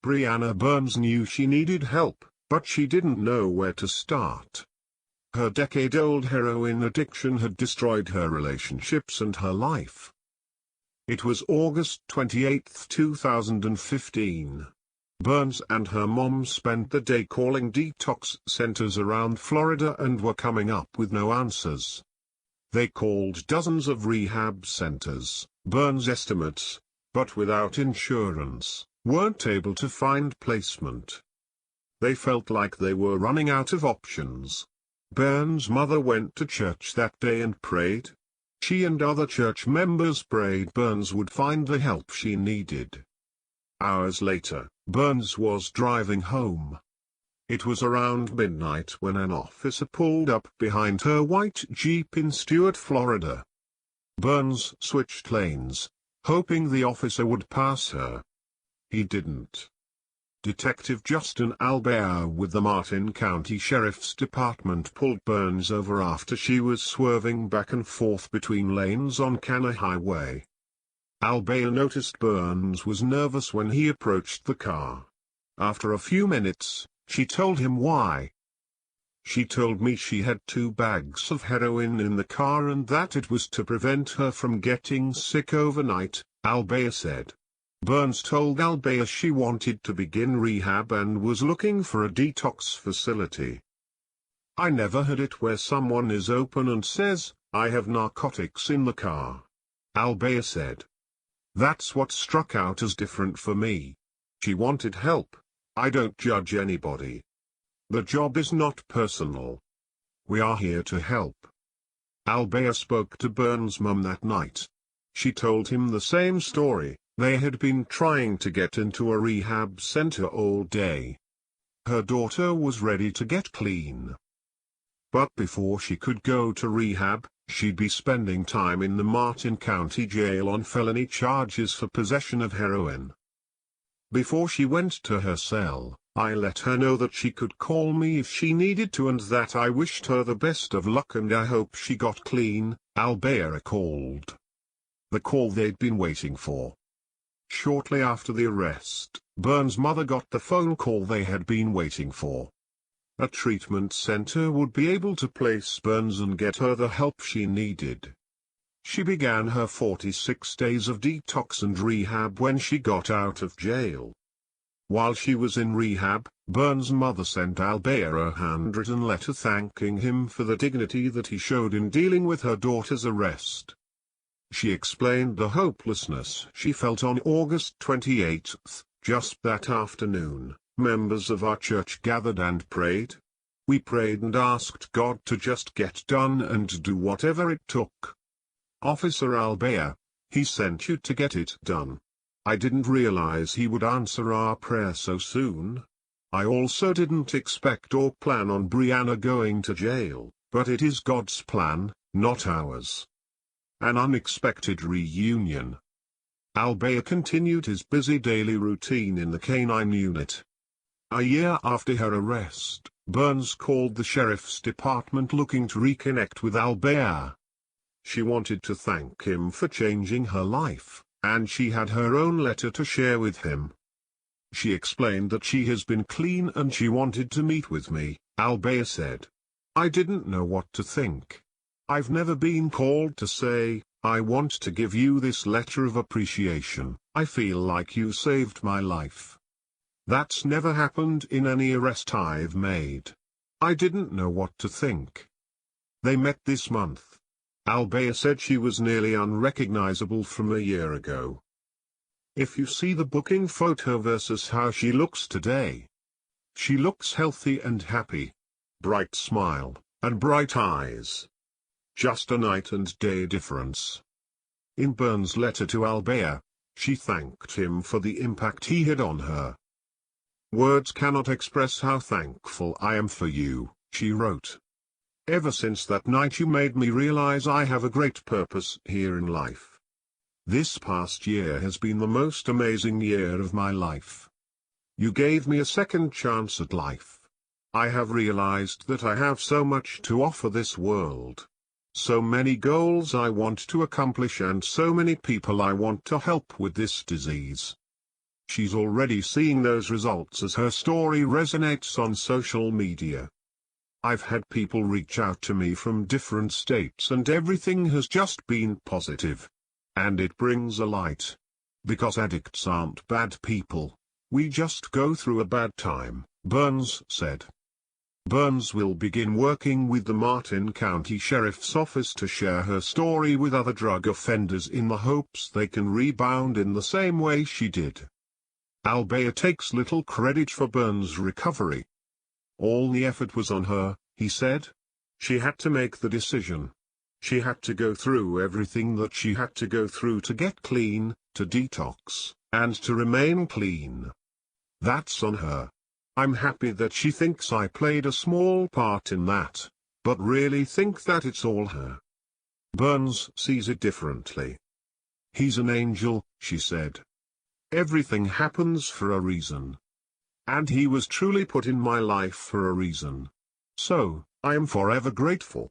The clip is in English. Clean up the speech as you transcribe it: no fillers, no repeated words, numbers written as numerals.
Brianna Byrnes knew she needed help, but she didn't know where to start. Her decade-old heroin addiction had destroyed her relationships and her life. It was August 28, 2015. Byrnes and her mom spent the day calling detox centers around Florida and were coming up with no answers. They called dozens of rehab centers, Byrnes estimates, but without insurance, weren't able to find placement. They felt like they were running out of options. Byrnes' mother went to church that day and prayed. She and other church members prayed Byrnes would find the help she needed. Hours later, Byrnes was driving home. It was around midnight when an officer pulled up behind her white Jeep in Stuart, Florida. Byrnes switched lanes, hoping the officer would pass her. He didn't. Detective Justin Albauer with the Martin County Sheriff's Department pulled Byrnes over after she was swerving back and forth between lanes on Canna Highway. Albauer noticed Byrnes was nervous when he approached the car. After a few minutes, she told him why. "She told me she had 2 bags of heroin in the car and that it was to prevent her from getting sick overnight," Albauer said. Byrnes told Albauer she wanted to begin rehab and was looking for a detox facility. "I never had it where someone is open and says, 'I have narcotics in the car,'" Albauer said. "That's what struck out as different for me. She wanted help. I don't judge anybody. The job is not personal. We are here to help." Albauer spoke to Byrnes' mum that night. She told him the same story. They had been trying to get into a rehab center all day. Her daughter was ready to get clean. But before she could go to rehab, she'd be spending time in the Martin County Jail on felony charges for possession of heroin. "Before she went to her cell, I let her know that she could call me if she needed to and that I wished her the best of luck and I hope she got clean," Albauer recalled. The call they'd been waiting for. Shortly after the arrest, Byrnes' mother got the phone call they had been waiting for. A treatment center would be able to place Byrnes and get her the help she needed. She began her 46 days of detox and rehab when she got out of jail. While she was in rehab, Byrnes' mother sent Albauer a handwritten letter thanking him for the dignity that he showed in dealing with her daughter's arrest. She explained the hopelessness she felt on August 28. "Just that afternoon, members of our church gathered and prayed. We prayed and asked God to just get done and do whatever it took. Officer Albauer, he sent you to get it done. I didn't realize he would answer our prayer so soon. I also didn't expect or plan on Brianna going to jail, but it is God's plan, not ours. An unexpected reunion." Albauer continued his busy daily routine in the canine unit. A year after her arrest, Byrnes called the sheriff's department looking to reconnect with Albauer. She wanted to thank him for changing her life, and she had her own letter to share with him. She explained that she has been clean and she wanted to meet with me, Albauer said. "I didn't know what to think. I've never been called to say, 'I want to give you this letter of appreciation. I feel like you saved my life.' That's never happened in any arrest I've made. I didn't know what to think." They met this month. Albauer said she was nearly unrecognizable from a year ago. "If you see the booking photo versus how she looks today. She looks healthy and happy. Bright smile, and bright eyes. Just a night and day difference." In Byrnes' letter to Albauer, she thanked him for the impact he had on her. "Words cannot express how thankful I am for you," she wrote. "Ever since that night you made me realize I have a great purpose here in life. This past year has been the most amazing year of my life. You gave me a second chance at life. I have realized that I have so much to offer this world. So many goals I want to accomplish and so many people I want to help with this disease." She's already seeing those results as her story resonates on social media. I've had people reach out to me from different states and everything has just been positive. And it brings a light. Because addicts aren't bad people. We just go through a bad time, Byrnes said. Byrnes will begin working with the Martin County Sheriff's Office to share her story with other drug offenders in the hopes they can rebound in the same way she did. Albauer takes little credit for Byrnes' recovery. All the effort was on her, he said. She had to make the decision. She had to go through everything that she had to go through to get clean, to detox, and to remain clean. That's on her. I'm happy that she thinks I played a small part in that, but really think that it's all her. Byrnes sees it differently. He's an angel, she said. Everything happens for a reason. And he was truly put in my life for a reason. So, I am forever grateful.